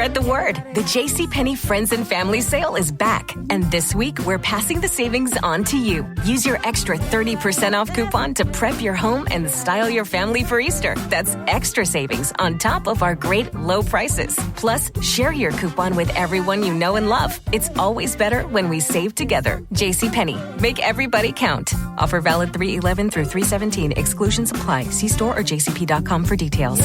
spread the word. The JCPenney Friends and Family Sale is back. And this week, we're passing the savings on to you. Use your extra 30% off coupon to prep your home and style your family for Easter. That's extra savings on top of our great low prices. Plus, share your coupon with everyone you know and love. It's always better when we save together. JCPenney. Make everybody count. Offer valid 3/11 through 3/17. Exclusions apply. See store or jcp.com for details.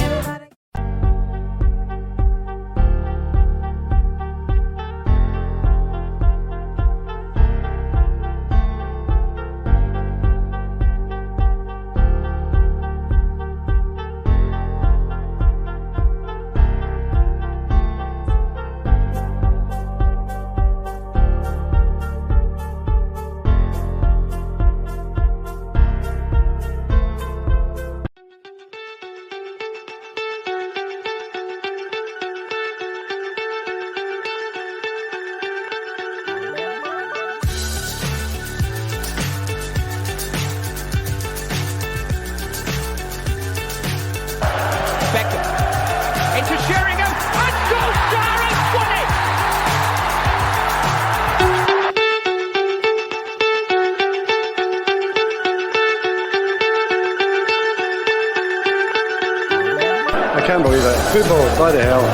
Football, by the hell.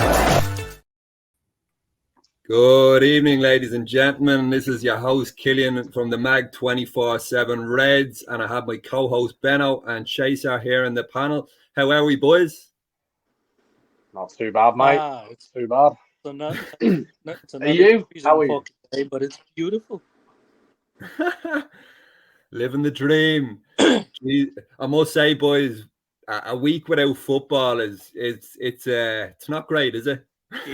Good evening, ladies and gentlemen. This is your host, Killian, from the Mag 24/7 Reds, and I have my co-host, Benno and Chaser here in the panel. How are we, boys? Not too bad, mate. It's too bad. It's are you? How are you? Day, but it's beautiful. Living the dream. Jeez, I must say, boys, a week without football it's not great, is it? We've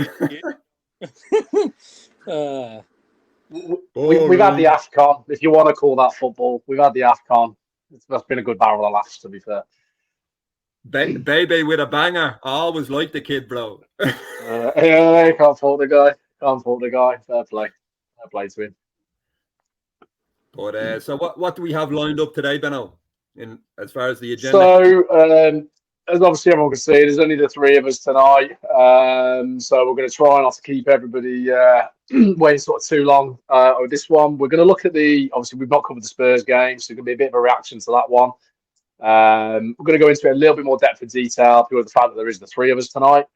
had the AFCON, if you want to call that football. We've had the AFCON. That's been a good barrel of laughs, to be fair. Baby with a banger. I always liked the kid, bro. Yeah, can't fault the guy. Fair play to him. But so what do we have lined up today, Benno? As far as the agenda? So, as obviously everyone can see, there's only the three of us tonight. So we're going to try not to keep everybody waiting sort of too long with this one. We're going to look at obviously we've not covered the Spurs game, so it's going to be a bit of a reaction to that one. We're going to go into a little bit more depth of detail because of the fact that there is the three of us tonight.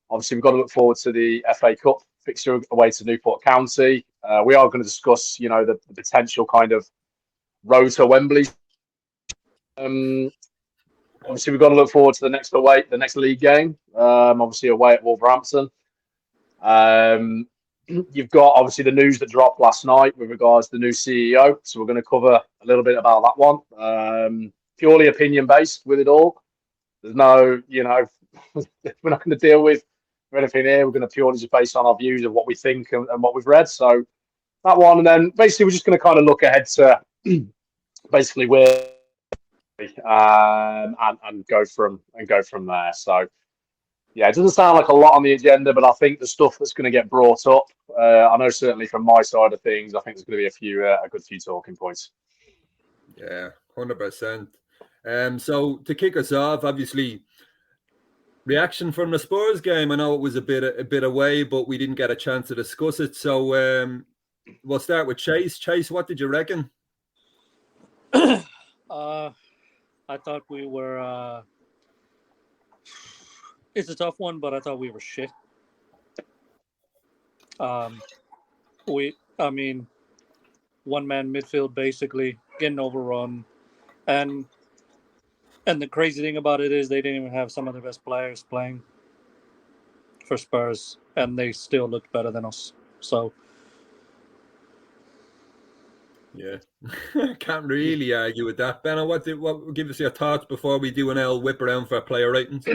Obviously, we've got to look forward to the FA Cup fixture away to Newport County. We are going to discuss, the potential kind of road to Wembley. Obviously, we've got to look forward to the next league game. Obviously, away at Wolverhampton. You've got obviously the news that dropped last night with regards to the new CEO. So we're going to cover a little bit about that one. Purely opinion based with it all. There's no, we're not going to deal with anything here. We're going to purely just based on our views of what we think and what we've read. So that one, and then basically we're just going to kind of look ahead to basically where. And go from there. So yeah, it doesn't sound like a lot on the agenda, but I think the stuff that's going to get brought up, I know certainly from my side of things, I think there's going to be a good few talking points. Yeah, 100%. So to kick us off, obviously, reaction from the Spurs game. I know it was a bit away, but we didn't get a chance to discuss it. So we'll start with Chase. Chase, what did you reckon? I thought we were. It's a tough one, but I thought we were shit. One-man midfield basically getting overrun, and the crazy thing about it is they didn't even have some of the best players playing for Spurs, and they still looked better than us. So. Yeah, can't really argue with that. Benno, what give us your thoughts before we do an L whip around for player ratings?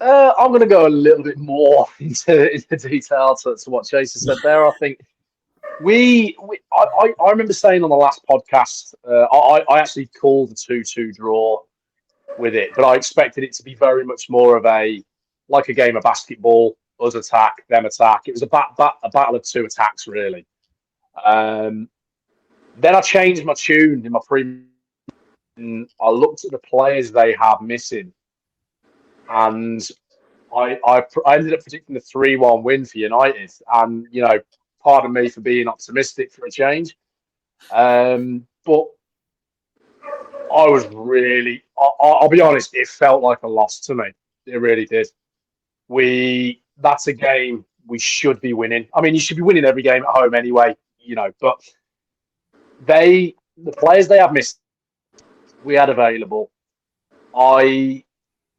I'm going to go a little bit more into detail to what Jason said there. I think I remember saying on the last podcast, I actually called the 2-2 draw with it, but I expected it to be very much more of a game of basketball, us attack, them attack. It was a battle of two attacks, really. Then I changed my tune in my I looked at the players they have missing, and I ended up predicting a 3-1 win for United, and pardon me for being optimistic for a change, but I was really, I'll be honest, it felt like a loss to me. It really did. That's a game we should be winning. I mean, you should be winning every game at home anyway, but the players they have missed, we had available. I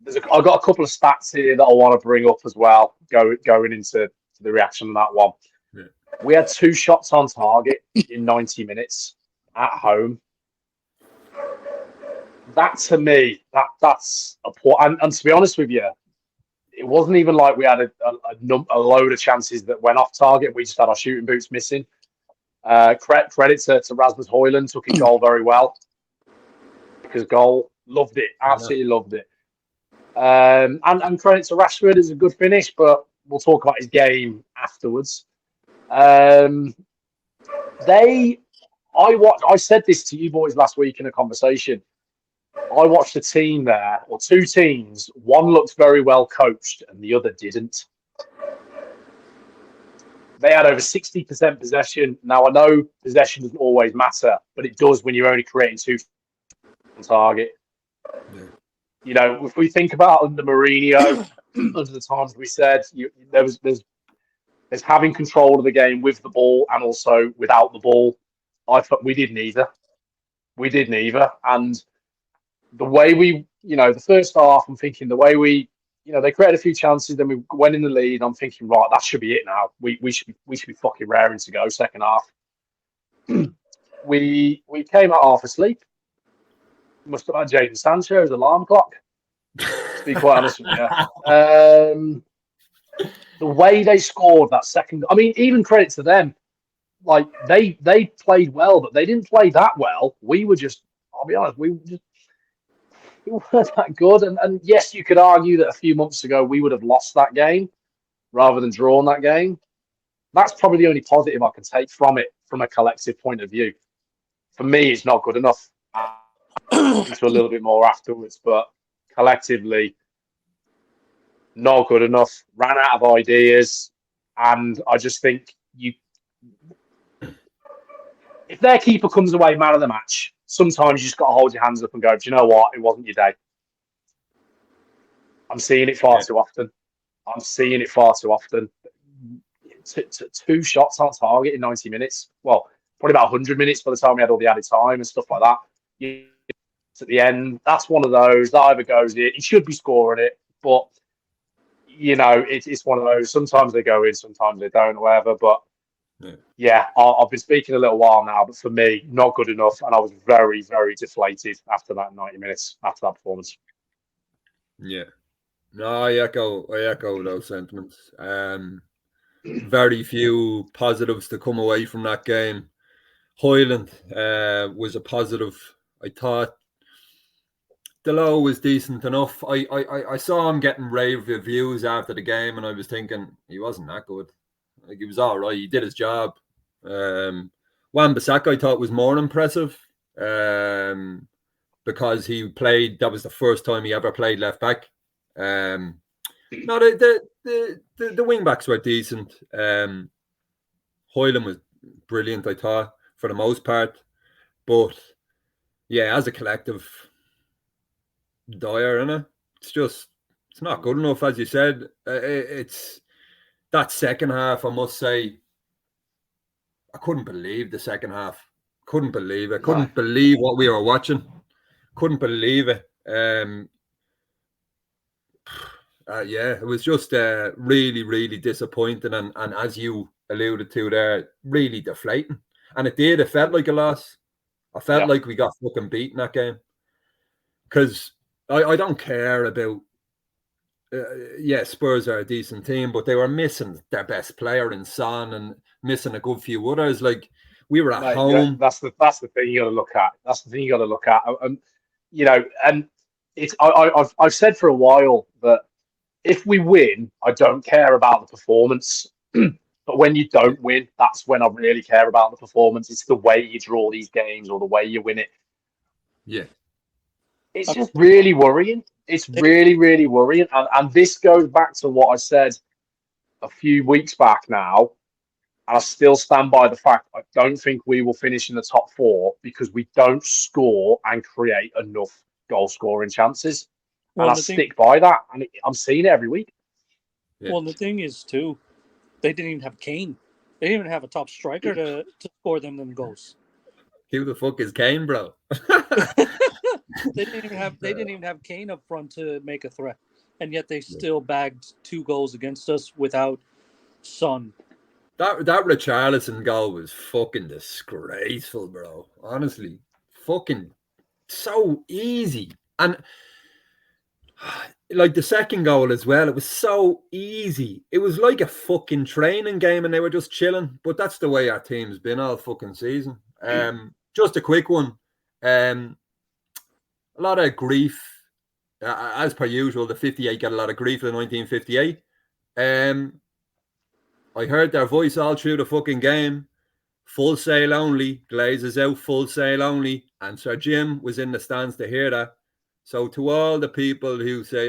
got a couple of stats here that I want to bring up as well, going into the reaction on that one. Yeah. We had 2 shots on target in 90 minutes at home. That to me, that's a poor. And to be honest with you, it wasn't even like we had a load of chances that went off target. We just had our shooting boots missing. Credit to Rasmus Højlund, took his goal very well. Because goal, loved it, absolutely loved it. And credit to Rashford, is a good finish, but we'll talk about his game afterwards. I said this to you boys last week in a conversation. I watched a team there, or 2 teams. One looked very well coached, and the other didn't. They had over 60% possession. Now, I know possession doesn't always matter, but it does when you're only creating 2 on target. Yeah. If we think about under Mourinho, under the times we said, there's having control of the game with the ball and also without the ball. I thought we did neither. And the way the first half, I'm thinking the way they created a few chances, then we went in the lead. I'm thinking, right, that should be it now. We should be fucking raring to go. Second half, we came out half asleep. Must have had Jadon Sancho's alarm clock, to be quite honest with you. The way they scored that second, I mean, even credit to them. Like they played well, but they didn't play that well. I'll be honest, we weren't that good. And yes, you could argue that a few months ago we would have lost that game rather than drawn that game. That's probably the only positive I can take from it, from a collective point of view. For me, it's not good enough. Into a little bit more afterwards, but collectively, not good enough. Ran out of ideas, and I just think if their keeper comes away man of the match, sometimes you just got to hold your hands up and go, do you know what? It wasn't your day. I'm seeing it far too often. 2 shots on target in 90 minutes. Well, probably about 100 minutes by the time we had all the added time and stuff like that. At the end, that's one of those that either goes in. He should be scoring it, but it's one of those. Sometimes they go in, sometimes they don't, or whatever. But yeah, I've been speaking a little while now, but for me, not good enough, and I was very, very deflated after that 90 minutes after that performance. Yeah, no, I echo those sentiments. Very few positives to come away from that game. Højlund was a positive. I thought Delo was decent enough. I saw him getting rave reviews after the game, and I was thinking he wasn't that good. Like, he was all right. He did his job. Wan-Bissaka I thought was more impressive because he played. That was the first time he ever played left back. No, the wing backs were decent. Højlund was brilliant, I thought, for the most part. But yeah, as a collective, dire, innit? It's not good enough, as you said. It's that second half, I must say, I couldn't believe the second half. Couldn't believe it. Couldn't believe what we were watching. Couldn't believe it. Yeah, it was just really, really disappointing. And as you alluded to there, really deflating. And it felt like a loss. I felt like we got fucking beaten that game. Because I don't care about, Spurs are a decent team, but they were missing their best player in Son and missing a good few others. Like, we were at home. That's the thing you got to look at. That's the thing you got to look at. And it's I've said for a while that if we win, I don't care about the performance. But when you don't win, that's when I really care about the performance. It's the way you draw these games or the way you win it. Yeah. It's just really worrying It's really, really worrying. And this goes back to what I said a few weeks back now. And I still stand by the fact I don't think we will finish in the top 4 because we don't score and create enough goal scoring chances. And I stick by that. And I'm seeing it every week. Yeah. Well, the thing is, too, they didn't even have Kane. They didn't even have a top striker to score them goals. Who the fuck is Kane, bro? They didn't even have Kane up front to make a threat. And yet they still bagged 2 goals against us without Son. That Richarlison goal was fucking disgraceful, bro. Honestly. Fucking so easy. And like the second goal as well, it was so easy. It was like a fucking training game and they were just chilling. But that's the way our team's been all fucking season. Just a quick one. A lot of grief. As per usual, the 58 got a lot of grief in 1958. I heard their voice all through the fucking game. Full sail only. Glazers out, full sail only. And Sir Jim was in the stands to hear that. So to all the people who say,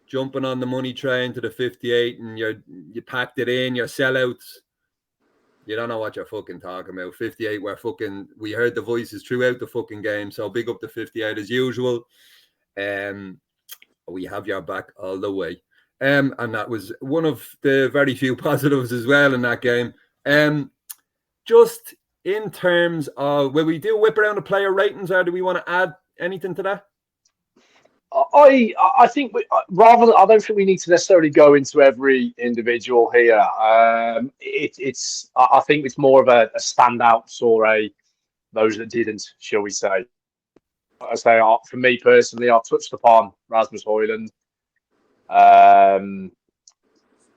jumping on the money train to the 58 and you packed it in, you're sellouts. You don't know what you're fucking talking about. 58, we heard the voices throughout the fucking game. So big up to 58 as usual. We have your back all the way. And that was one of the very few positives as well in that game. Just in terms of, will we do whip around the player ratings or do we want to add anything to that? I think I don't think we need to necessarily go into every individual here. I think it's more of a standouts or those that didn't, shall we say. I say, for me personally, I've touched upon Rasmus Højlund.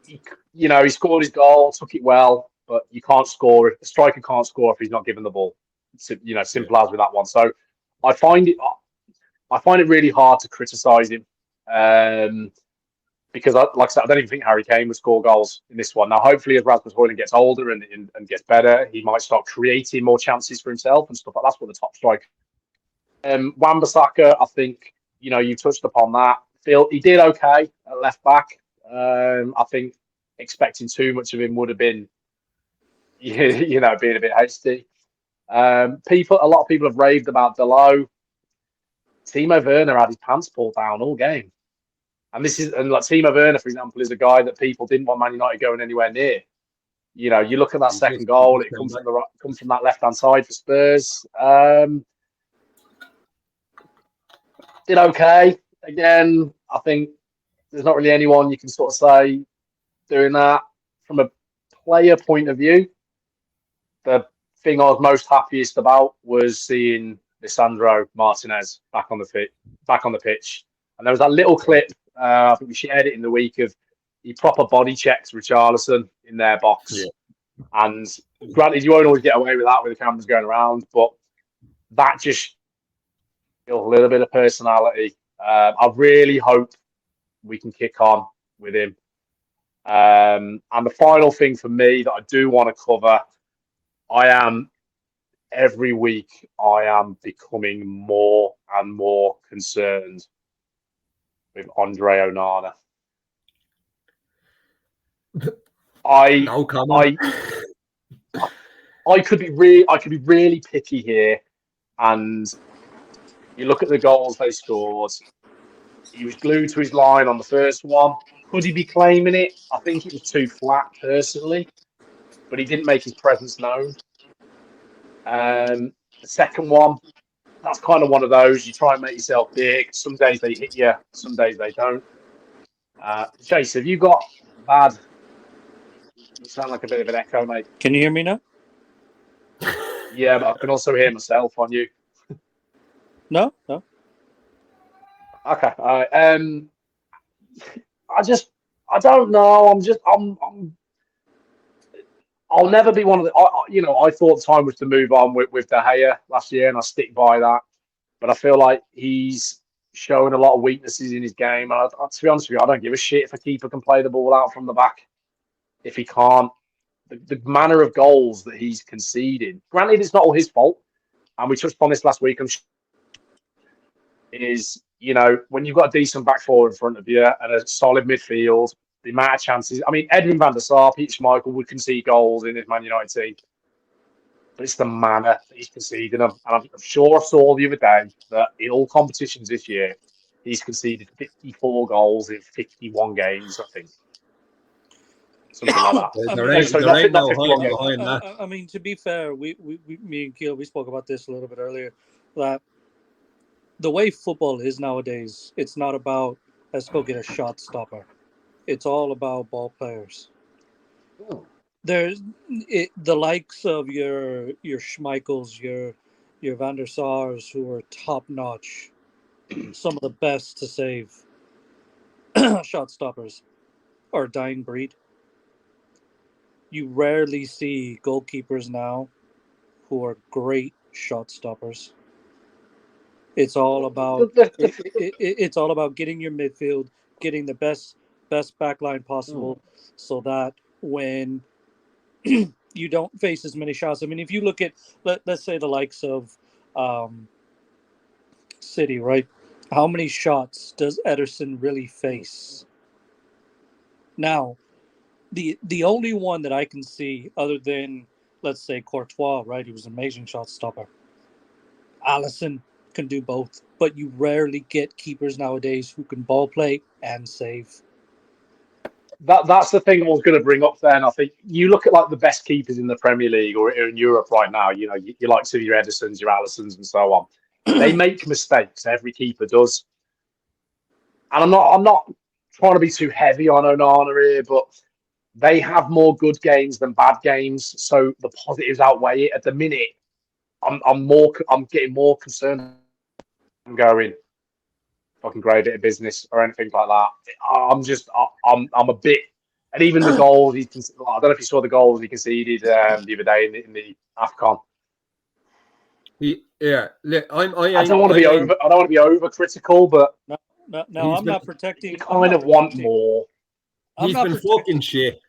He scored his goal, took it well, but you can't score. A striker can't score if he's not given the ball. Simple as with that one. So I find it really hard to criticise him because, like I said, I don't even think Harry Kane would score goals in this one. Now, hopefully, as Rasmus Højlund gets older and gets better, he might start creating more chances for himself and stuff like that. That's what the top striker. Wan-Bissaka, I think you touched upon that. Phil, he did okay at left back. I think expecting too much of him would have been, being a bit hasty. A lot of people have raved about Delo. Timo Werner had his pants pulled down all game, and like Timo Werner, for example, is a guy that people didn't want Man United going anywhere near. You look at that second goal; it comes from that left-hand side for Spurs. Did okay. Again, I think there's not really anyone you can sort of say doing that. From a player point of view, the thing I was most happiest about was seeing Lisandro Martinez back on the pitch. And there was that little clip, I think we shared it in the week, of he proper body checks Richarlison in their box. Yeah. And granted, you won't always get away with that with the cameras going around, but that just a little bit of personality. I really hope we can kick on with him. And the final thing for me that I do want to cover, every week I am becoming more and more concerned with Andre Onana. I could be really picky here, and you look at the goals they scored. He was glued to his line on the first one. Could he be claiming it? I think it was too flat, personally, but he didn't make his presence known. The second one, that's kind of one of those. You try and make yourself big. Some days they hit you, some days they don't. Chase, have you got bad? You sound like a bit of an echo, mate. Can you hear me now? Yeah, but I can also hear myself on you. No. Okay. I don't know. I'll never be one of the. I thought the time was to move on with De Gea last year, and I stick by that. But I feel like he's showing a lot of weaknesses in his game. And to be honest with you, I don't give a shit if a keeper can play the ball out from the back. If he can't, the manner of goals that he's conceding. Granted, it's not all his fault, and we touched on this last week. Is you know, when you've got a decent back four in front of you and a solid midfield, the amount of chances. I mean, Edwin van der Sar, Peter Schmeichel would concede goals in his Man United team. But it's the manner that he's conceding them. And I'm sure I saw the other day that in all competitions this year, he's conceded 54 goals in 51 games, I think. Something like that. There ain't no hiding behind that. I mean, to be fair, me and Keel, we spoke about this a little bit earlier, that the way football is nowadays, it's not about, let's go get a shot stopper. It's all about ball players. Oh. There's the likes of your Schmeichels, your Van der Sars, who are top notch, some of the best to save shot stoppers, are a dying breed. You rarely see goalkeepers now who are great shot stoppers. It's all about it's all about getting your midfield, getting the best backline possible, so that when you don't face as many shots. I mean, if you look at let's say the likes of City, right? How many shots does Ederson really face? Now, the only one that I can see, other than, let's say, Courtois, right? He was an amazing shot stopper. Alisson can do both, but you rarely get keepers nowadays who can ball play and save. That's the thing I was going to bring up then. I think you look at like the best keepers in the Premier League or in Europe right now, you know, you like to your Edersons, your Alissons and so on. They make mistakes. Every keeper does. And I'm not trying to be too heavy on Onana here, but they have more good games than bad games. So the positives outweigh it. At the minute, I'm getting more concerned. I'm going fucking great bit of business or anything like that. I'm a bit, and even the goals I don't know if you saw the goals he conceded the other day in the AFCON. Yeah, I don't want to be over critical, but no, I'm not protecting. You kind of want more. He's been fucking shit.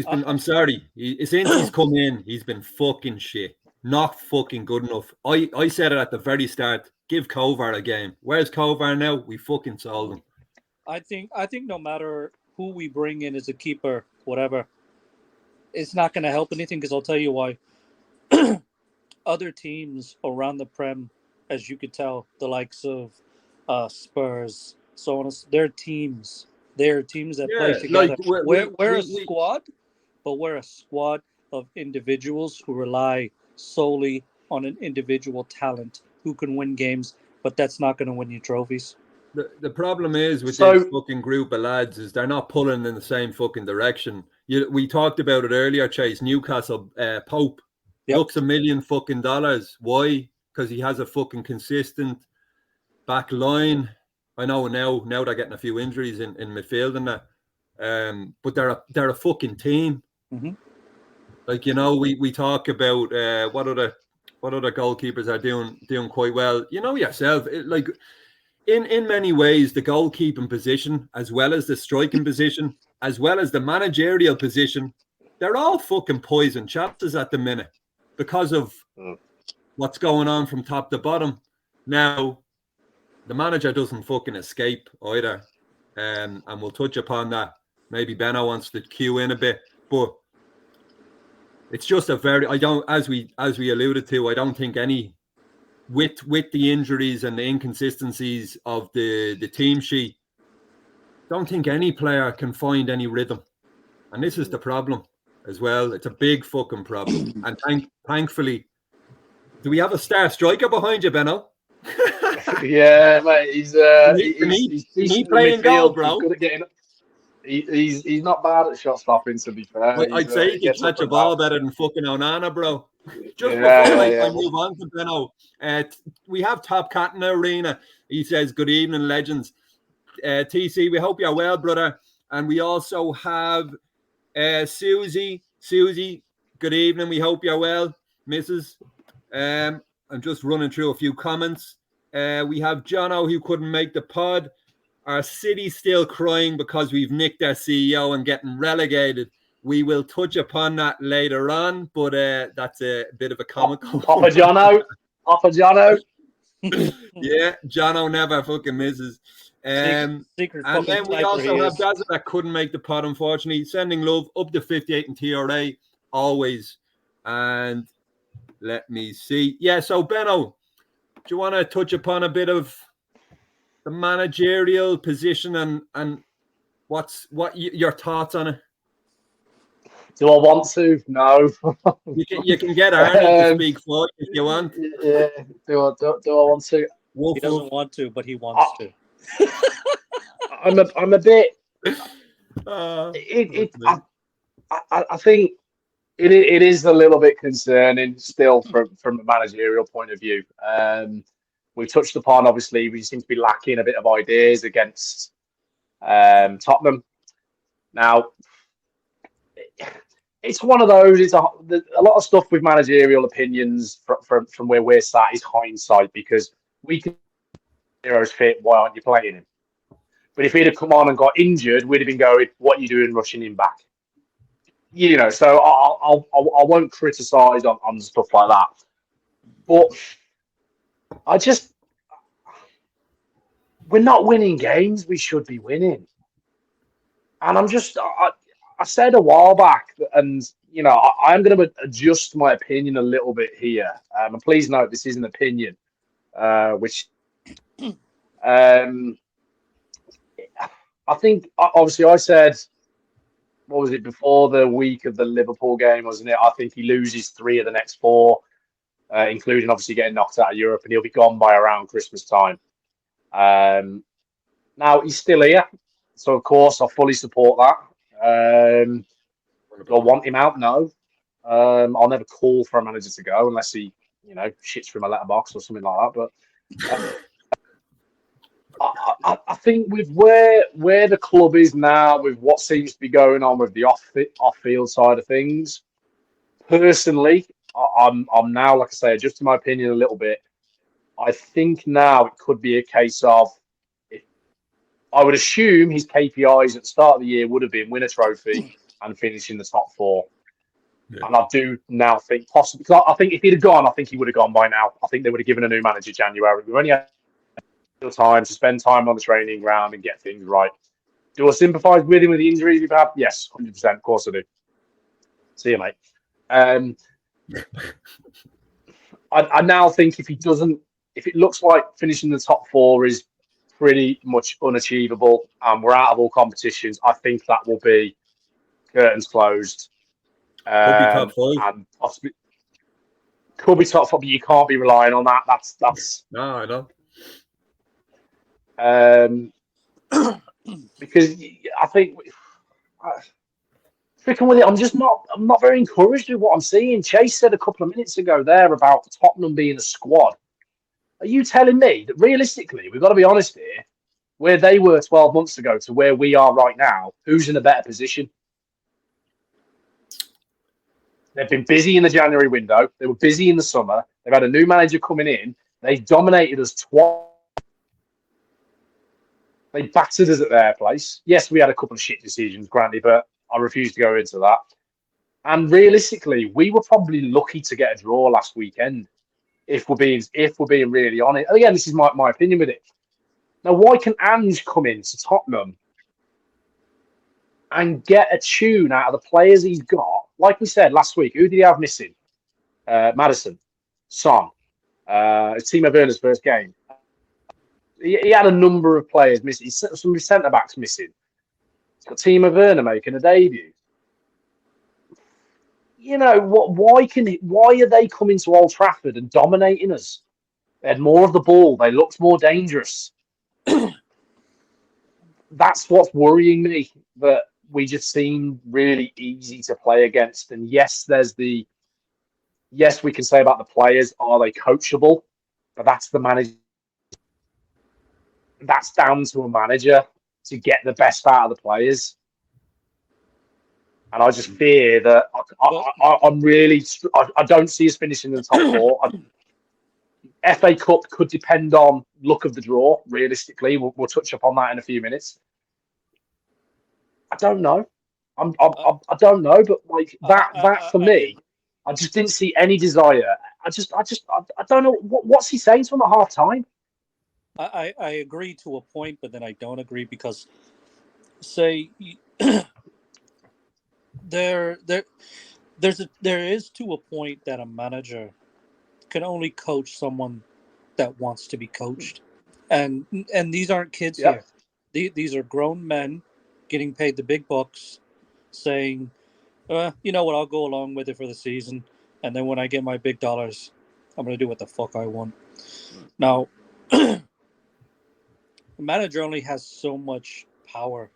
I'm sorry. Since he's come in, he's been fucking shit. Not fucking good enough. I said it at the very start. Give Kovar a game. Where's Kovar now? We fucking sold him. I think no matter who we bring in as a keeper, whatever, it's not going to help anything, because I'll tell you why. Other teams around the Prem, as you could tell, the likes of Spurs, so on, they're teams. They're teams that play together. Like we're a squad, but we're a squad of individuals who rely solely on an individual talent who can win games, but that's not going to win you trophies. The problem is with this fucking group of lads is they're not pulling in the same fucking direction. We talked about it earlier, Chase. Newcastle Pope looks $1 million fucking dollars. Why? Because he has a fucking consistent back line. I know now they're getting a few injuries in midfield and that, but they're a fucking team. Mm-hmm. Like, you know, we talk about what other goalkeepers are doing quite well. You know yourself, like in many ways, the goalkeeping position, as well as the striking position, as well as the managerial position, they're all fucking poison chapters at the minute because of what's going on from top to bottom. Now, the manager doesn't fucking escape either, and we'll touch upon that. Maybe Benno wants to cue in a bit, but it's just as we alluded to, I don't think any with the injuries and the inconsistencies of the team sheet, don't think any player can find any rhythm, and this is the problem as well. It's a big fucking problem, and thankfully, do we have a star striker behind you, Benno? Yeah, mate. He's playing goal, bro. He's good at getting. He's not bad at shot stopping, to be fair. I'd say he can catch a ball better than fucking Onana, bro. Just before I move on to Benno, we have Top Cat in the arena. He says, "Good evening, legends." TC, we hope you're well, brother. And we also have Susie. Susie, good evening. We hope you're well, Mrs. I'm just running through a few comments. We have Jono, who couldn't make the pod. Our city's still crying because we've nicked our CEO and getting relegated. We will touch upon that later on, but that's a bit of a comical. Papa Jono. Yeah, Jono never fucking misses. Secret And fucking then we sniper also he have is. Gaza that couldn't make the pod, unfortunately. Sending love up to 58 in TRA, always. And let me see. Yeah, so Benno, do you want to touch upon a bit of the managerial position and what your thoughts on it? Do I want to? No. You can get Arnold to speak for you if you want. Yeah. Do I want to? Woof, He doesn't woof. want to, but he wants to. I'm a bit. I think it is a little bit concerning still from a managerial point of view. We touched upon, obviously, we seem to be lacking a bit of ideas against Tottenham. Now, it's one of those. It's a lot of stuff with managerial opinions from where we're sat is hindsight, because we can heroes fit. Why aren't you playing him? But if he'd have come on and got injured, we'd have been going, "What are you doing, rushing him back?" You know. So I won't criticise on stuff like that. But we're not winning games we should be winning, and I said a while back, and I'm going to adjust my opinion a little bit here. And please note, this is an opinion, which I think, obviously, I said, what was it, before the week of the Liverpool game, wasn't it? I think he loses 3 of the next 4, including obviously getting knocked out of Europe, and he'll be gone by around Christmas time. Now he's still here, so of course I fully support that. Do I want him out? No. I'll never call for a manager to go unless he, shits from a letterbox or something like that. But I think with where the club is now, with what seems to be going on with the off-field side of things, personally, I'm now, like I say, adjusting my opinion a little bit. I think now it could be a case of, I would assume his KPIs at the start of the year would have been win a trophy and finish in the top 4. Yeah. And I do now think possibly, because I think if he'd have gone, I think he would have gone by now. I think they would have given a new manager January. We've only had time to spend time on the training ground and get things right. Do I sympathise with him with the injuries we've had? Yes, 100%. Of course I do. See you, mate. I now think if it looks like finishing the top 4 is pretty much unachievable and we're out of all competitions, I think that will be curtains closed. Could be top 5. And possibly could be top 5, but you can't be relying on that. That's no, I know. Because I think sticking with it, I'm not very encouraged with what I'm seeing. Chase said a couple of minutes ago there about Tottenham being a squad. Are you telling me that realistically, we've got to be honest here, where they were 12 months ago to where we are right now, who's in a better position? They've been busy in the January window. They were busy in the summer. They've had a new manager coming in. They dominated us twice. They battered us at their place. Yes, we had a couple of shit decisions, granted, but I refuse to go into that. And realistically, we were probably lucky to get a draw last weekend, if we're being really honest. Again, this is my opinion with it. Now, why can Ange come into Tottenham and get a tune out of the players he's got? Like we said last week, who did he have missing? Maddison, Son, Timo Werner's first game. He had a number of players missing. Some of his centre-backs missing. He's got Timo Werner making a debut. Why are they coming to Old Trafford and dominating us? They had more of the ball. They looked more dangerous. That's what's worrying me, that we just seem really easy to play against. And yes, we can say about the players, are they coachable? But that's the manager. That's down to a manager to get the best out of the players. And I just fear that I don't see us finishing in the top 4. FA Cup could depend on luck of the draw, realistically. We'll touch upon that in a few minutes. I don't know. I don't know, but like that for me, I just didn't see any desire. I don't know what's he saying to him at half time. I agree to a point, but then I don't agree because, say, there is to a point that a manager can only coach someone that wants to be coached, and these aren't kids here. These are grown men getting paid the big bucks, saying, you know what, I'll go along with it for the season, and then when I get my big dollars, I'm going to do what the fuck I want. Now, the manager only has so much power,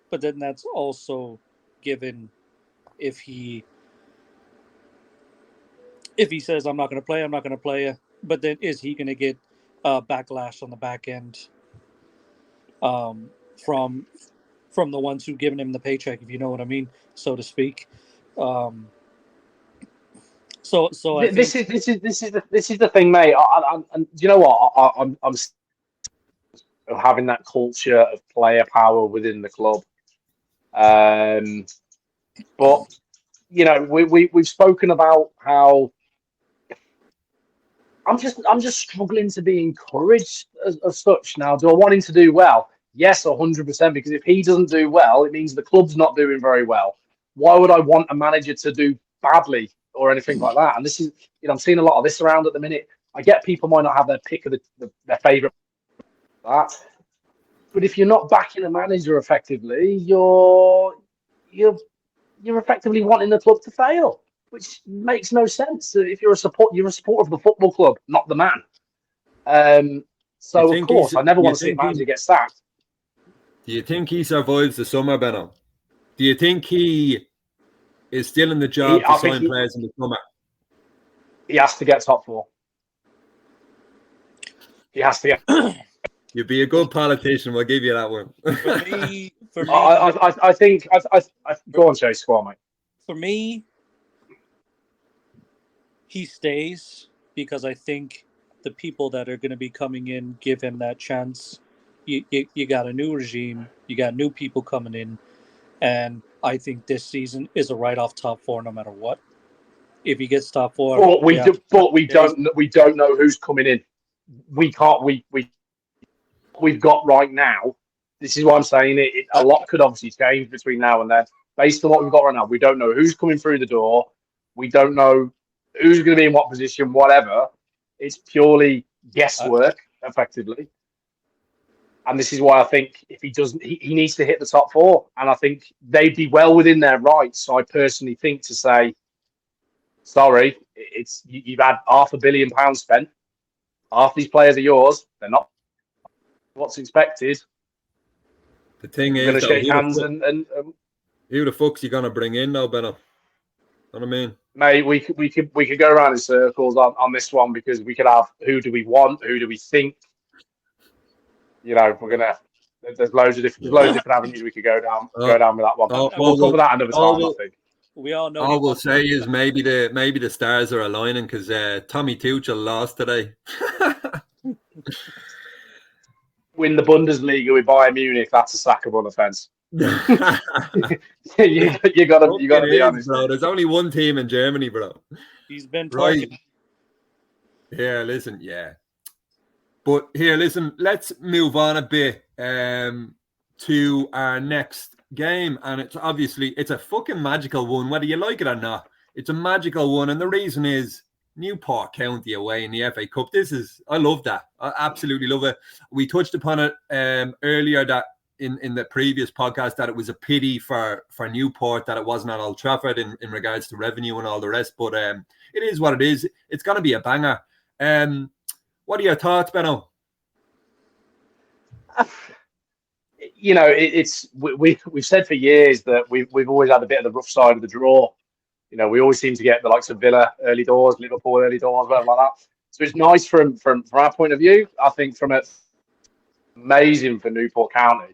but then that's also given if he says, I'm not going to play you, but then is he going to get backlash on the back end from the ones who've given him the paycheck, if you know what I mean, so to speak. So I This think is the thing, mate. And do you know what? I'm of having that culture of player power within the club. But you know, we've spoken about how I'm just struggling to be encouraged as such. Now, do I want him to do well? Yes, 100%. Because if he doesn't do well, it means the club's not doing very well. Why would I want a manager to do badly or anything like that? And this is, you know, I'm seeing a lot of this around at the minute. I get people might not have their pick of their favourite. But if you're not backing a manager effectively, you're effectively wanting the club to fail, which makes no sense. If you're a supporter of the football club, not the man. So of course, I never want to see a manager get sacked. Do you think he survives the summer, Benno? Do you think he is still in the job to sign players in the summer? He has to get top four. He has to get. You'd be a good politician. We'll give you that one. For me, I think. Go on, Chase. Go on, mate. For me, he stays because I think the people that are going to be coming in give him that chance. You got a new regime, you got new people coming in, and I think this season is a write-off top four no matter what. If he gets top four, but we don't know who's coming in. We can't. We've got right now. This is what I'm saying. A lot could obviously change between now and then. Based on what we've got right now, we don't know who's coming through the door. We don't know who's going to be in what position, whatever. It's purely guesswork, effectively. And this is why I think if he doesn't, he needs to hit the top four. And I think they'd be well within their rights. So I personally think to say, sorry, you've had £500 million spent. Half these players are yours. They're not what's expected. The thing is, going to shake hands and who the fuck's you gonna bring in now, Benno? Know what I mean, mate? We could go around in circles on this one because we could have who do we want, who do we think. You know, there's loads of different avenues we could go down with that one. We'll cover that another time. I think. We all know. All we'll say is maybe the stars are aligning because Tommy Tuchel lost today. Win the Bundesliga with Bayern Munich, that's a sackable offence. you gotta be honest, bro. There's only one team in Germany, bro. He's been right. Yeah, listen, yeah. But here, listen, let's move on a bit to our next game. And it's a fucking magical one, whether you like it or not. It's a magical one. And the reason is Newport County away in the FA Cup. I love that. I absolutely love it. We touched upon it earlier that in the previous podcast that it was a pity for Newport that it wasn't at Old Trafford in regards to revenue and all the rest. But it is what it is. It's going to be a banger. What are your thoughts, Benno? You know, we've said for years that we've always had a bit of the rough side of the draw. You know, we always seem to get the likes of Villa early doors, Liverpool early doors, whatever like that. So it's nice from our point of view. I think from it, amazing for Newport County.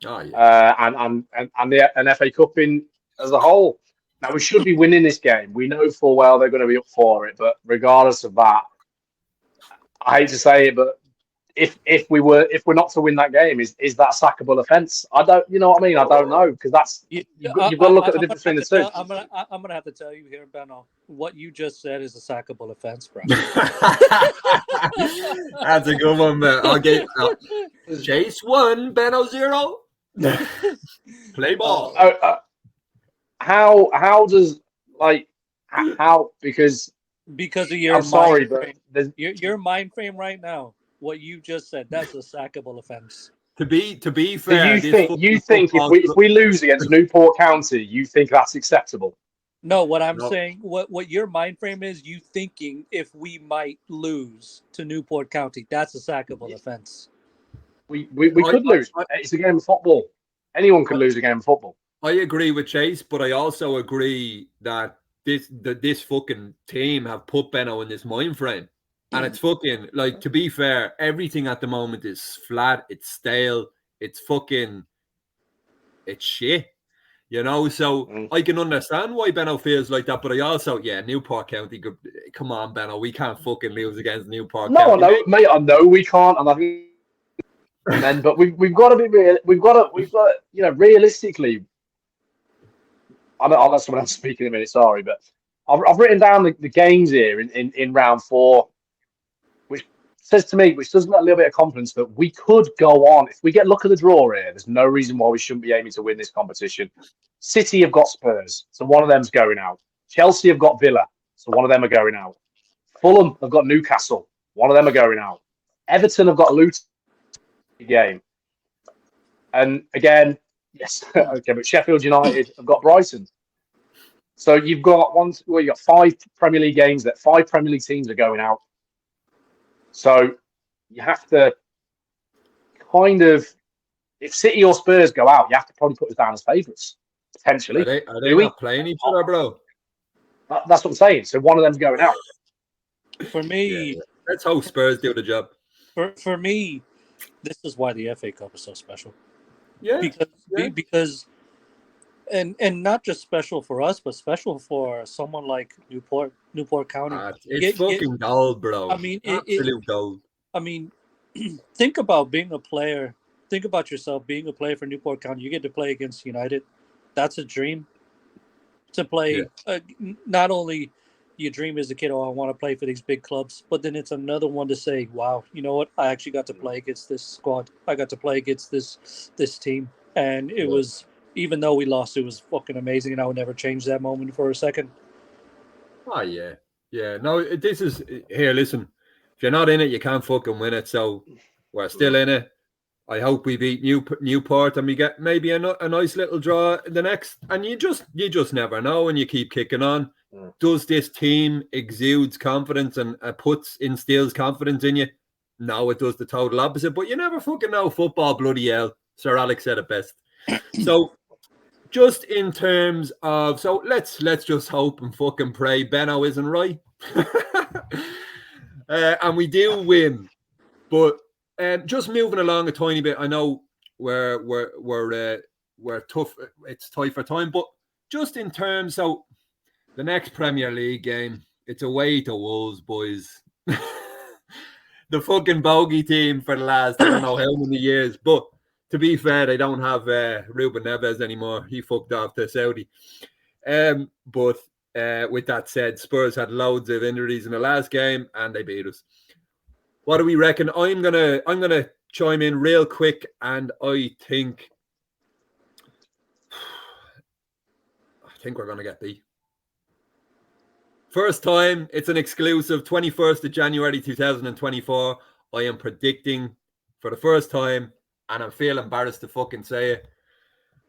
Oh yeah. And the FA Cup as a whole. Now we should be winning this game. We know full well they're going to be up for it. But regardless of that, I hate to say it, but if we're not to win that game, is that a sackable offence? I don't, you know what I mean? I don't know, because that's you've got to look at the difference between the two. I'm gonna have to tell you here, Benno. What you just said is a sackable offence, bro. That's a good one, man. I'll get Chase 1, Benno 0. Play ball. How does because of your I'm sorry, mind but your mind frame right now. What you just said, that's a sackable offence. To be so fair, you think if we lose against Newport County, you think that's acceptable? No, what I'm saying, what your mind frame is, you thinking if we might lose to Newport County, that's a sackable offence. We could lose. It's a game of football. Anyone could lose a game of football. I agree with Chase, but I also agree that this fucking team have put Benno in this mind frame. And it's fucking, like, to be fair, everything at the moment is flat, it's stale, it's shit. You know, so I can understand why Benno feels like that, but I also, Newport County, come on, Benno, we can't fucking lose against Newport County. No, I know, mate, I know we can't, and I think, but we've got to be real. We've got to, you know, realistically. I'll let someone else speak in a minute. Sorry, but I've written down the games here in round 4, which says to me, which does let a little bit of confidence that we could go on. If we get look at the draw here, there's no reason why we shouldn't be aiming to win this competition. City have got Spurs, so one of them's going out. Chelsea have got Villa, so one of them are going out. Fulham have got Newcastle, one of them are going out. Everton have got Luton game, and again, yes, okay, but Sheffield United have got Brighton. So you've got you got 5 Premier League games that 5 Premier League teams are going out. So you have to kind of, if City or Spurs go out, you have to probably put us down as favourites, potentially. Are they not playing each other, bro? That's what I'm saying. So one of them's going out. For me, let's hope Spurs do the job. For me, this is why the FA Cup is so special. Yeah, because and not just special for us, but special for someone like Newport County. It's fucking gold, bro. I mean, absolute gold. I mean, think about being a player. Think about yourself being a player for Newport County. You get to play against United. That's a dream. To play, not only you dream as a kid, I want to play for these big clubs, but then it's another one to say, wow, you know what? I actually got to play against this squad. I got to play against this team. And it was, even though we lost, it was fucking amazing, and I would never change that moment for a second. Oh, yeah. Yeah. No, this is, here, listen, if you're not in it, you can't fucking win it. So we're still in it. I hope we beat Newport and we get maybe a nice little draw in the next. And you just never know, and you keep kicking on. Does this team exudes confidence and instills confidence in you? No, it does the total opposite. But you never fucking know. Football, bloody hell. Sir Alex said it best. So, just in terms of, so let's just hope and fucking pray Benno isn't right, and we do win. But just moving along a tiny bit, I know we're tough. It's tight for time, but just in terms, so the next Premier League game, it's away to Wolves, boys. The fucking bogey team for the last I don't know how many years, but. To be fair, they don't have Ruben Neves anymore. He fucked off to Saudi. But with that said, Spurs had loads of injuries in the last game and they beat us. What do we reckon? I'm gonna chime in real quick, and I think we're gonna get beat. First time, it's an exclusive, 21st of January 2024. I am predicting for the first time. And I feel embarrassed to fucking say it.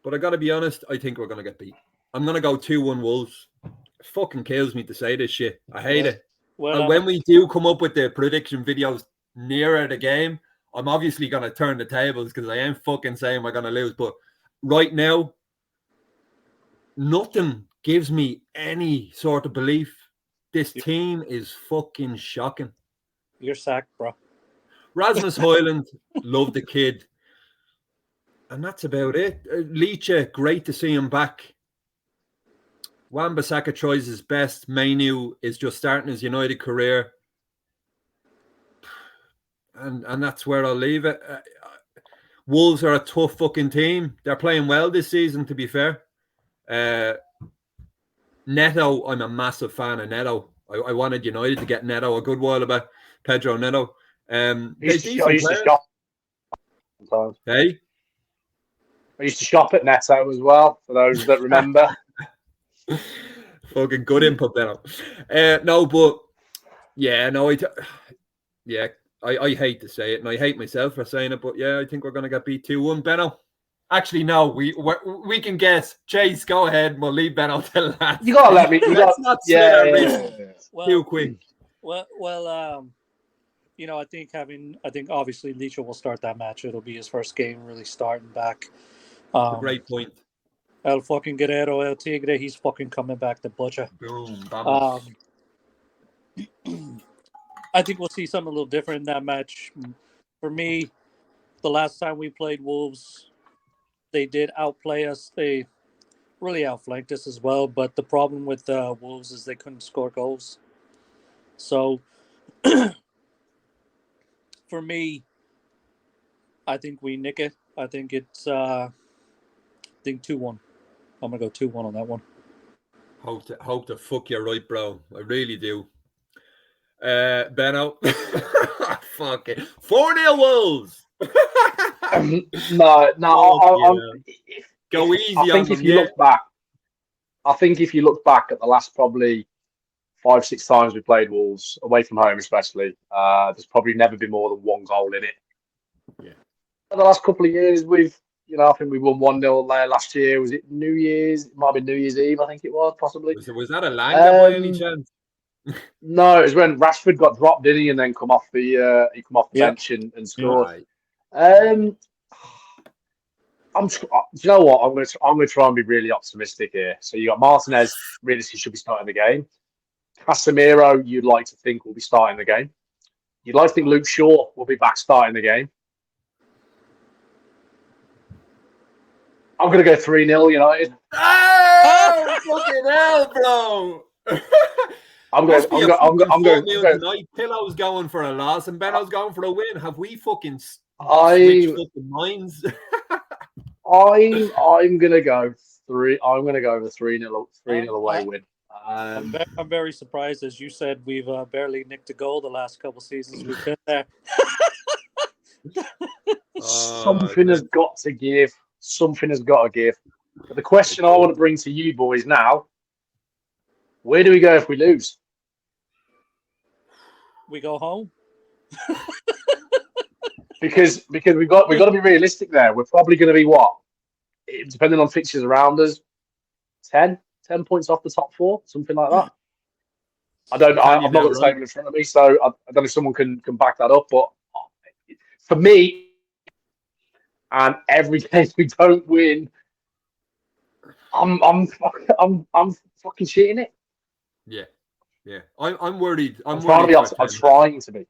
But I got to be honest, I think we're going to get beat. I'm going to go 2-1 Wolves. It fucking kills me to say this shit. I hate it. Well, and when we do come up with the prediction videos nearer the game, I'm obviously going to turn the tables because I ain't fucking saying we're going to lose. But right now, nothing gives me any sort of belief. This team is fucking shocking. You're sacked, bro. Rasmus Højlund, love the kid. And that's about it. Leach, great to see him back. Wan-Bissaka tries his best. Mainu is just starting his United career. and that's where I'll leave it. Wolves are a tough fucking team. They're playing well this season, to be fair. Neto, I'm a massive fan of Neto. I wanted United to get Neto a good while about Pedro Neto. They're decent players. Sometimes. Hey? I used to shop at Netto as well, for those that remember. Fucking good input, Benno. No, but yeah, no, I hate to say it, and I hate myself for saying it, but yeah, I think we're going to get beat 2-1, Benno. Actually, no, we can guess. Chase, go ahead. We'll leave Benno till last. You got to let me. Let's not slit our wrists too quick. Well, I think obviously Licha will start that match. It'll be his first game really starting back. A great point. El fucking Guerrero, El Tigre, he's fucking coming back to butcher. Boom, vamos. I think we'll see something a little different in that match. For me, the last time we played Wolves, they did outplay us. They really outflanked us as well. But the problem with Wolves is they couldn't score goals. So, for me, I think we nick it. I think it's 2-1. I'm going to go 2-1 on that one. Hope to fuck you're right, bro. I really do. Benno. Fuck it. 4-0 Wolves. Go easy on them. I think if you look back at the last probably 5-6 times we played Wolves, away from home especially, there's probably never been more than one goal in it. Yeah. In the last couple of years, I think we won 1-0 there last year. Was it New Year's? It might have been New Year's Eve, I think it was, possibly. Was that a Langer by any chance? No, it was when Rashford got dropped, didn't he? And then come off the bench and scored. Right. Do you know what? I'm going to try and be really optimistic here. So you got Martinez, realistically should be starting the game. Casemiro, you'd like to think will be starting the game. You'd like to think Luke Shaw will be back starting the game. I'm going to go 3-0 United. Oh, fucking hell, bro. I'm going tonight. Pillow's going for a loss and Benno's going for a win. Have we fucking switched up the minds? I'm going to go 3. I'm going to go with 3-0 away win. I'm very surprised, as you said, we've barely nicked a goal the last couple seasons we've been there. Something has got to give. Something has got to give. But the question I want to bring to you boys now: where do we go if we lose? We go home. because we've got to be realistic there. We're probably going to be what, depending on fixtures around us, 10 points off the top 4, something like that. I don't know. I've not got the table in front of me, so I don't know if someone can back that up. But for me, and every game we don't win, I'm fucking shitting it. Yeah. I'm worried. I'm trying to be.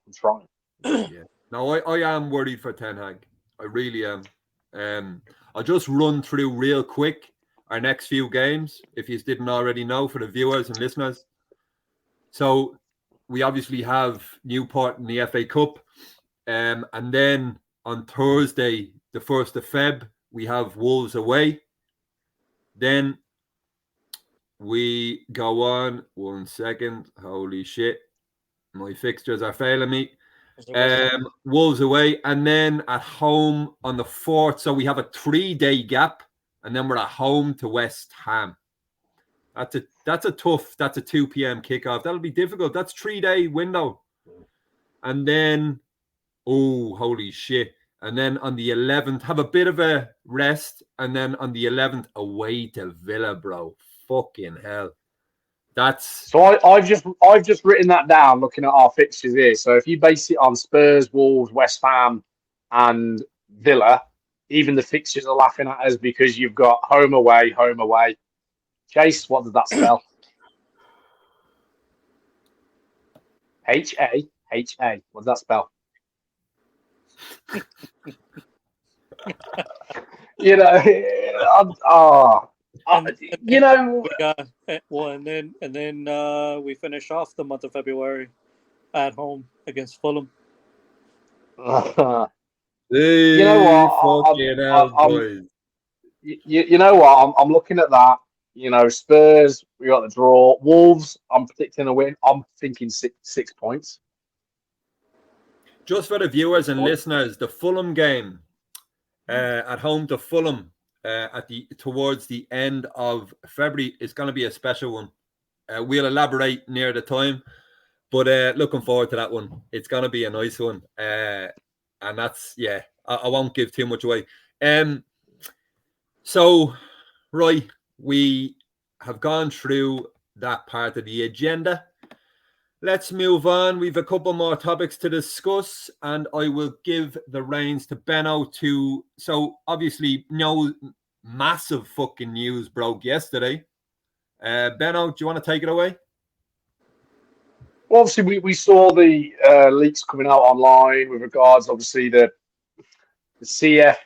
Yeah. No, I am worried for Ten Hag. I really am. I'll just run through real quick our next few games, if you didn't already know, for the viewers and listeners. So we obviously have Newport in the FA Cup, and then on Thursday, the 1st of Feb, we have Wolves away. Then we go on. 1 second. Holy shit. My fixtures are failing me. Wolves away, and then at home on the 4th. So we have a 3-day gap, and then we're at home to West Ham. That's a tough. That's a 2 p.m. kickoff. That'll be difficult. That's 3-day window, and then holy shit! And then on the 11th, have a bit of a rest, and then on the 11th away to Villa, bro. Fucking hell. So I've just written that down looking at our fixtures here. So if you base it on Spurs, Wolves, West Ham, and Villa, even the fixtures are laughing at us because you've got home away. Chase, what does that spell? H-A. What does that spell? And then we finish off the month of February at home against Fulham. You know Hey, what? fucking hell, boys. You know what? I'm looking at that. You know, Spurs, we got the draw. Wolves, I'm predicting a win. I'm thinking 6 points. Just for the viewers and What? listeners, the Fulham game at home to Fulham towards the end of February is going to be a special one. We'll elaborate near the time, but looking forward to that one. It's going to be a nice one, and that's I won't give too much away. So, right, we have gone through that part of the agenda. Let's move on. We've a couple more topics to discuss, and I will give the reins to Benno to. So, obviously, no massive fucking news broke yesterday. Benno, do you want to take it away? Well, obviously, we saw the leaks coming out online with regards, obviously, the CF,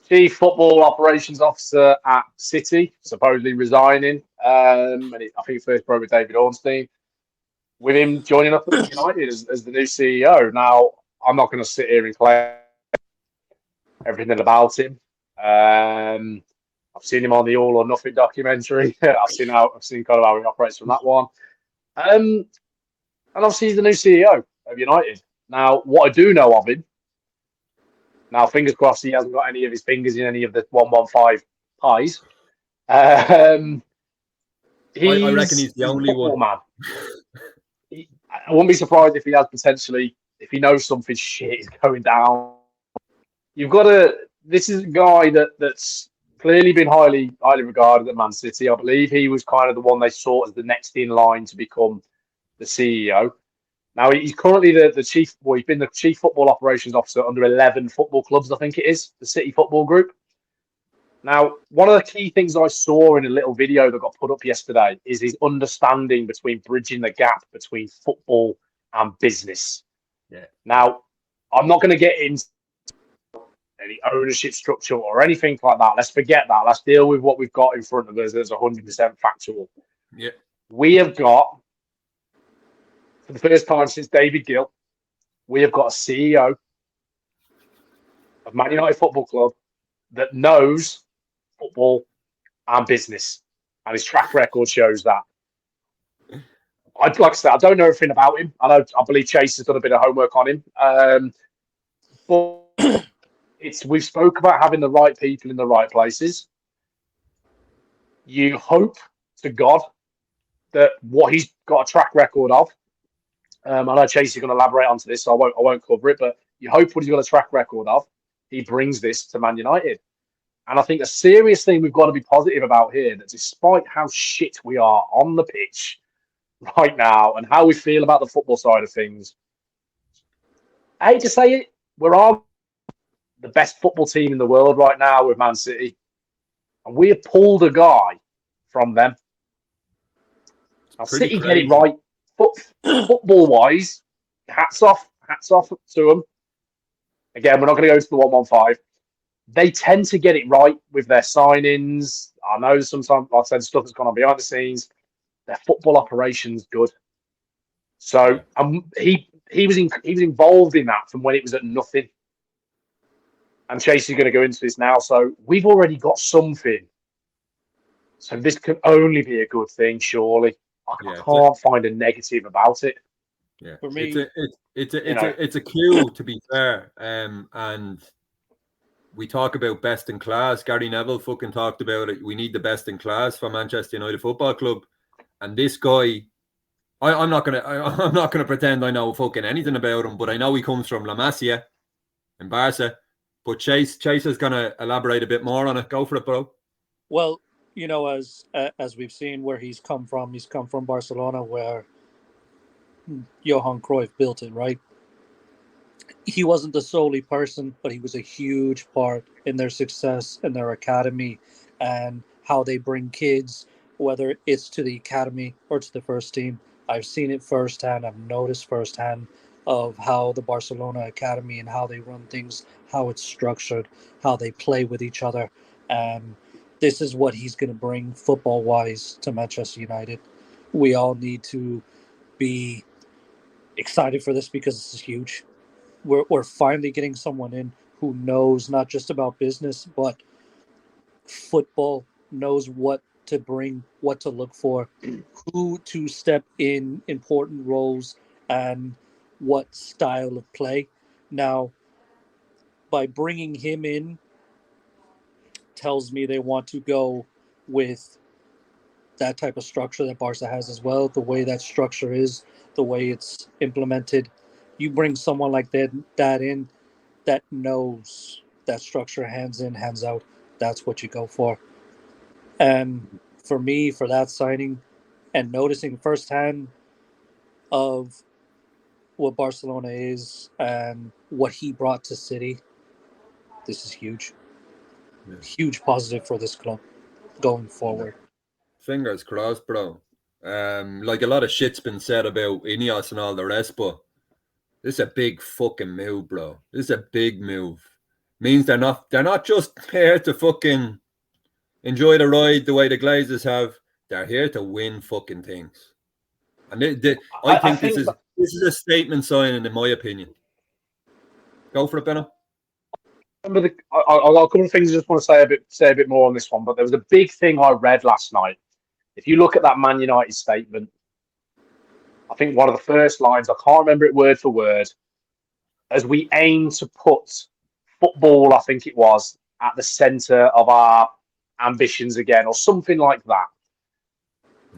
Chief Football Operations Officer at City, supposedly resigning. And I think first broke with David Ornstein, with him joining up at United as the new CEO. Now, I'm not going to sit here and claim everything about him. I've seen him on the All or Nothing documentary. I've seen kind of how he operates from that one. And obviously, he's the new CEO of United. Now, what I do know of him, now fingers crossed he hasn't got any of his fingers in any of the 115 pies. I reckon he's the only one. Man. I wouldn't be surprised if he has potentially, if he knows something shit is going down. You've got this is a guy that's clearly been highly regarded at Man City. I believe he was kind of the one they saw as the next in line to become the CEO. Now he's currently the chief. Well, he's been the chief football operations officer under 11 football clubs. I think it is the City Football Group. Now, one of the key things I saw in a little video that got put up yesterday is his understanding between bridging the gap between football and business. Yeah. Now, I'm not going to get into any ownership structure or anything like that. Let's forget that. Let's deal with what we've got in front of us as 100% factual. Yeah. We have got, for the first time since David Gill, we have got a CEO of Man United Football Club that knows football and business, and his track record shows that. Like I said, I don't know everything about him. I believe Chase has done a bit of homework on him, but we've spoke about having the right people in the right places. You hope to God that what he's got a track record of. I know Chase is going to elaborate onto this, so I won't cover it. But you hope what he's got a track record of, he brings this to Man United. And I think a serious thing we've got to be positive about here, that despite how shit we are on the pitch right now and how we feel about the football side of things, I hate to say it, we're the best football team in the world right now with Man City. And we have pulled a guy from them. Now, City get it right. Football-wise, hats off to them. Again, we're not going to go to the 115. They tend to get it right with their signings. I know sometimes, like I said, stuff that's gone on behind the scenes. Their football operation's good. So he was involved in that from when it was at nothing. And Chase is going to go into this now. So we've already got something. So this can only be a good thing, surely. I can't find a negative about it. Yeah, for me, it's a cue, to be fair. And we talk about best in class. Gary Neville fucking talked about it. We need the best in class for Manchester United Football Club. And this guy, I'm not gonna pretend I know fucking anything about him, but I know he comes from La Masia in Barca. But Chase is gonna elaborate a bit more on it. Go for it, bro. Well, you know, as we've seen where he's come from Barcelona, where Johan Cruyff built it, right? He wasn't the solely person, but he was a huge part in their success in their academy and how they bring kids, whether it's to the academy or to the first team. I've seen it firsthand. I've noticed firsthand of how the Barcelona academy and how they run things, how it's structured, how they play with each other. And this is what he's going to bring football-wise to Manchester United. We all need to be excited for this because this is huge. we're finally getting someone in who knows not just about business but football, knows what to bring, what to look for, who to step in important roles, and what style of play. Now, by bringing him in, tells me they want to go with that type of structure that Barca has as well. The way that structure is, the way it's implemented. You bring someone like that in that knows that structure, hands in, hands out. That's what you go for. And for me, for that signing and noticing firsthand of what Barcelona is and what he brought to City, this is huge. Yeah. Huge positive for this club going forward. Fingers crossed, bro. Like a lot of shit's been said about Ineos and all the rest, but this is a big fucking move, bro. This is a big move. Means they're not just here to fucking enjoy the ride the way the Glazers have. They're here to win fucking things. And I think this is a statement signing, in my opinion. Go for it, Benno. Remember, I've got a couple of things I just want to say a bit more on this one. But there was a big thing I read last night. If you look at that Man United statement, I think one of the first lines, I can't remember it word for word, as we aim to put football, I think it was, at the centre of our ambitions again, or something like that.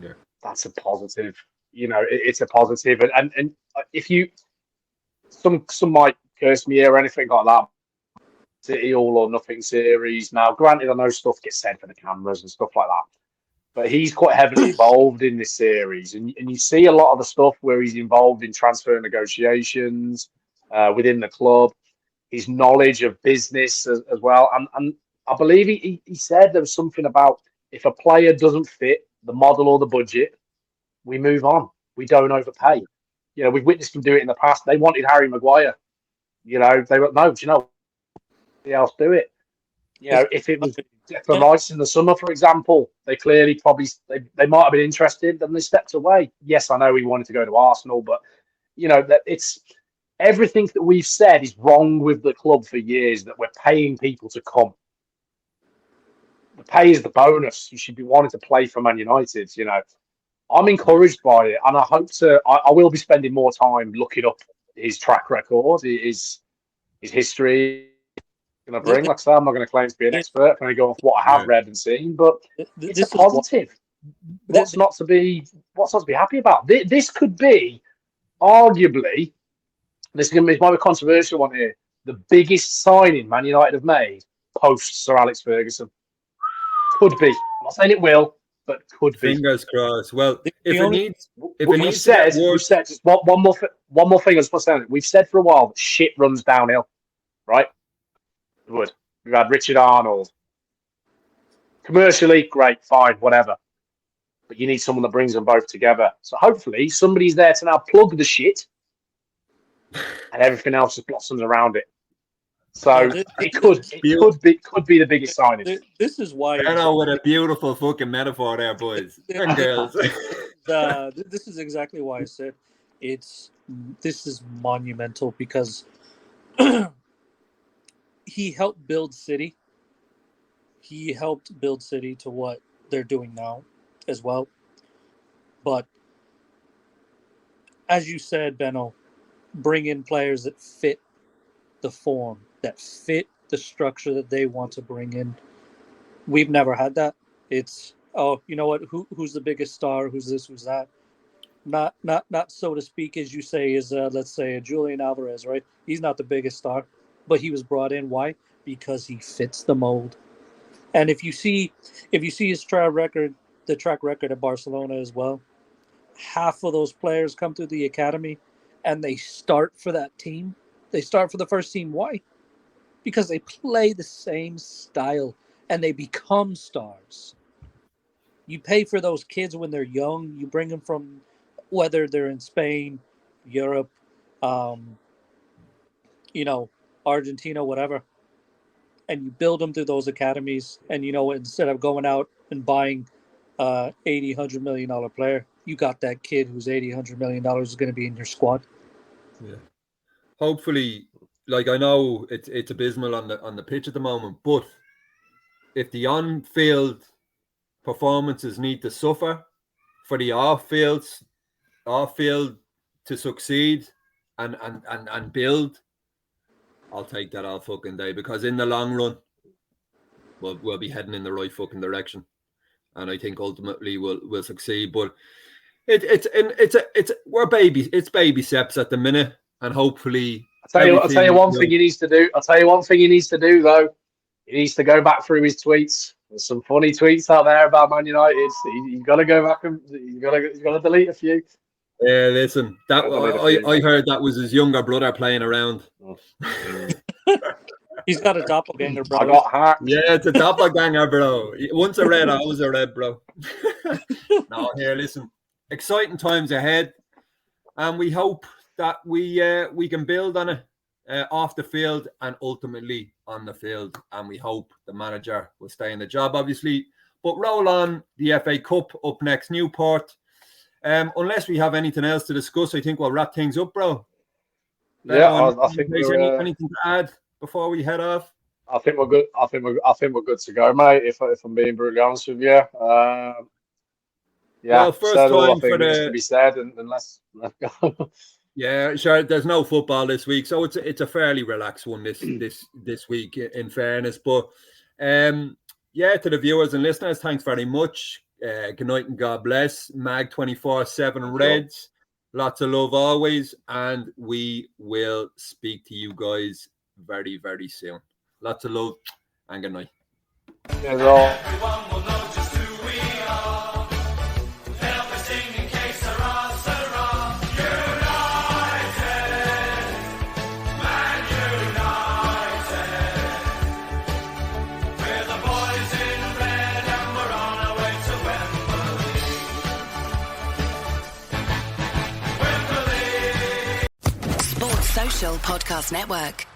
Yeah, that's a positive. You know, it's a positive. And if you, some might curse me here or anything like that. City all or nothing series. Now, granted, I know stuff gets said for the cameras and stuff like that, but he's quite heavily involved in this series, and you see a lot of the stuff where he's involved in transfer negotiations within the club, his knowledge of business as well, and I believe he said there was something about if a player doesn't fit the model or the budget, we move on. We don't overpay. You know, we've witnessed him do it in the past. They wanted Harry Maguire. You know, they were no. Do you know? Else do it. You know, if it was Declan Rice in the summer, for example, they clearly probably they might have been interested, and they stepped away. Yes, I know he wanted to go to Arsenal, but you know that it's everything that we've said is wrong with the club for years. That we're paying people to come. The pay is the bonus. You should be wanting to play for Man United. You know, I'm encouraged by it, and I hope to. I will be spending more time looking up his track record, his history. Going to bring. Like I say, I'm not going to claim to be an expert. I'm going to go off what I have read and seen, but it's a positive. What's not to be happy about? This could be, arguably, this is going to be my controversial one here. The biggest signing Man United have made post Sir Alex Ferguson. Could be. I'm not saying it will, but could be. Fingers crossed. Well, we've said just one more thing. I just want to say, we've said for a while that shit runs downhill, right? Would. We've had Richard Arnold. Commercially, great, fine, whatever. But you need someone that brings them both together. So hopefully somebody's there to now plug the shit and everything else just blossoms around it. So it could be the biggest signing. This is why. I know what a beautiful fucking metaphor there, boys and girls. This is exactly why I said this is monumental because he helped build City. He helped build City to what they're doing now as well. But as you said, Benno, bring in players that fit the form, that fit the structure that they want to bring in. We've never had that. It's, oh, you know what? Who's the biggest star? Who's this? Who's that? Not so to speak, as you say, is let's say Julian Alvarez, right? He's not the biggest star. But he was brought in. Why? Because he fits the mold. And if you see his track record, the track record at Barcelona as well, half of those players come through the academy and they start for that team. They start for the first team. Why? Because they play the same style and they become stars. You pay for those kids when they're young. You bring them from whether they're in Spain, Europe, Argentina, whatever, and you build them through those academies. And instead of going out and buying $80-100 million player, you got that kid who's $80-100 million is going to be in your squad. Yeah. Hopefully like, I know it's abysmal on the pitch at the moment, but if the on-field performances need to suffer for the off-field to succeed and build, I'll take that all fucking day, because in the long run, we'll be heading in the right fucking direction, and I think ultimately we'll succeed. But we're baby steps at the minute, and hopefully. I'll tell you one thing he needs to do. I'll tell you one thing he needs to do though. He needs to go back through his tweets. There's some funny tweets out there about Man United. He's got to go back and he's got to delete a few. Yeah, listen, that I heard that was his younger brother playing around. He's got a doppelganger, bro. I got hacked. Yeah, it's a doppelganger, bro. Once a red, always a red, bro. No, here, listen, exciting times ahead, and we hope that we can build on it off the field and ultimately on the field, and we hope the manager will stay in the job, obviously. But roll on, the FA Cup up next, Newport. Unless we have anything else to discuss, I think we'll wrap things up, bro. Yeah, I think anything to add before we head off? I think we're good. I think we're good to go, mate. If I'm being brutally honest with you, yeah. Well, first time for the to be said, and let's go. Yeah, sure. There's no football this week, so it's a fairly relaxed one this week, in fairness. But yeah, to the viewers and listeners, thanks very much. Good night and God bless. Mag 24/7 Reds. Lots of love always, and we will speak to you guys very, very soon. Lots of love and good night. Cheers all. Podcast Network.